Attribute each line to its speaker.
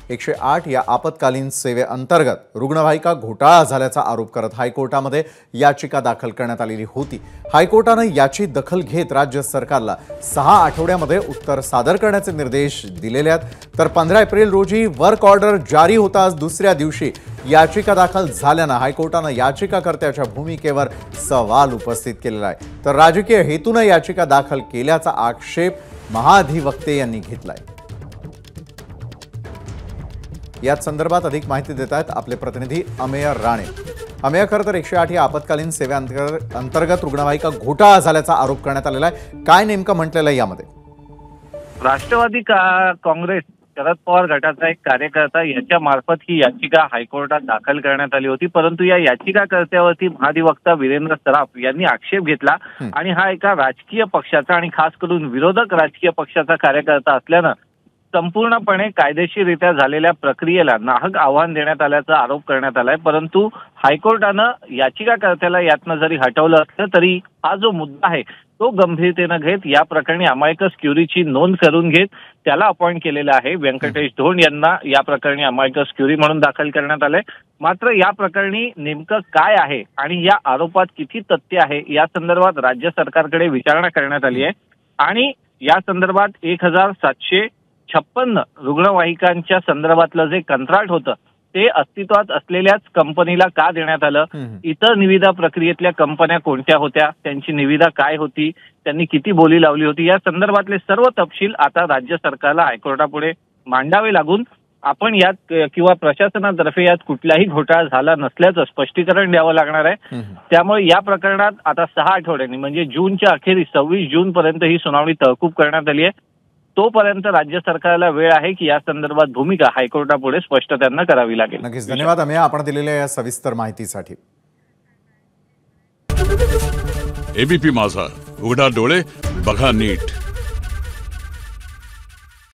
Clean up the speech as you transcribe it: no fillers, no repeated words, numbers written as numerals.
Speaker 1: 108 या आपत्कालीन सेवेअंतर्गत रुग्णवाहिका घोटाळा झाल्याचा आरोप करत हायकोर्टामध्ये याचिका दाखल करण्यात आलेली होती। हायकोर्टाने याची दखल घेत राज्य सरकारला 6 आठवड्यामध्ये उत्तर सादर करण्याचे निर्देश दिलेले आहेत। तर 15 एप्रिल रोजी वर्क ऑर्डर जारी होताच दुसऱ्या दिवशी याचिका दाखल झाल्याने हायकोर्टाने याचिकाकर्त्याच्या भूमिकेवर सवाल उपस्थित केलेला आहे। तर राजकीय हेतूने याचिका दाखल केल्याचा आक्षेप महाधिवक्ते यांनी घेतलाय। याच संदर्भात अधिक माहिती देत आहेत आपले प्रतिनिधी अमेय राणे। अमेय, खरं तर 108 या आपत्कालीन सेवेअंतर्गत रुग्णवाहिका घोटाळा झाल्याचा आरोप करण्यात आलेला आहे। काय नेमकं म्हटलेलं आहे यामध्ये?
Speaker 2: राष्ट्रवादी काँग्रेस शरद पवार गटाचा एक कार्यकर्ता याच्या मार्फत ही याचिका हायकोर्टात दाखल करण्यात आली होती, परंतु या याचिकाकर्त्यावरती महाधिवक्ता वीरेंद्र सराफ यांनी आक्षेप घेतला आणि हा एका राजकीय पक्षाचा आणि खास करून विरोधक राजकीय पक्षाचा कार्यकर्ता असल्यानं संपूर्णपणे कायदेशीररित्या झालेल्या प्रक्रियेला नाहक आव्हान देण्यात आल्याचा आरोप करण्यात आलाय। परंतु हायकोर्टानं याचिकाकर्त्याला यातनं जरी हटवलं असलं तरी हा जो मुद्दा आहे तो गंभीरतेनं घेत या प्रकरणी अमायकस क्युरीची नोंद करून घेत त्याला अपॉइंट केलेलं आहे। व्यंकटेश धोंड यांना या प्रकरणी अमायकस क्युरी म्हणून दाखल करण्यात आलंय। मात्र या प्रकरणी नेमकं काय आहे आणि या आरोपात किती तथ्य आहे या संदर्भात राज्य सरकारकडे विचारणा करण्यात आली आहे आणि या संदर्भात 1756 रुग्णवाहिकांच्या संदर्भातलं जे कंत्राट होतं ते अस्तित्वात असलेल्याच कंपनीला का देण्यात आलं, इतर निविदा प्रक्रियेतल्या कंपन्या कोणत्या होत्या, त्यांची निविदा काय होती, त्यांनी किती बोली लावली होती, या संदर्भातले सर्व तपशील आता राज्य सरकारला हायकोर्टापुढे मांडावे लागून आपण यात किंवा प्रशासनातर्फे यात कुठलाही घोटाळा झाला नसल्याचं स्पष्टीकरण द्यावं लागणार आहे। त्यामुळे या प्रकरणात आता 6 आठवड्यांनी म्हणजे जूनच्या अखेरीस 26 जून पर्यंत ही सुनावणी तहकूब करण्यात आली आहे। तोपर्यंत राज्य सरकारला वेळ आहे की या संदर्भात भूमिका हायकोर्टापुढे स्पष्ट त्यांना करावी लागेल।
Speaker 1: नक्कीच धन्यवाद अमेय, आपण दिलेल्या या सविस्तर माहितीसाठी।
Speaker 3: एबीपी माझा, उघडा डोळे बघा नीट।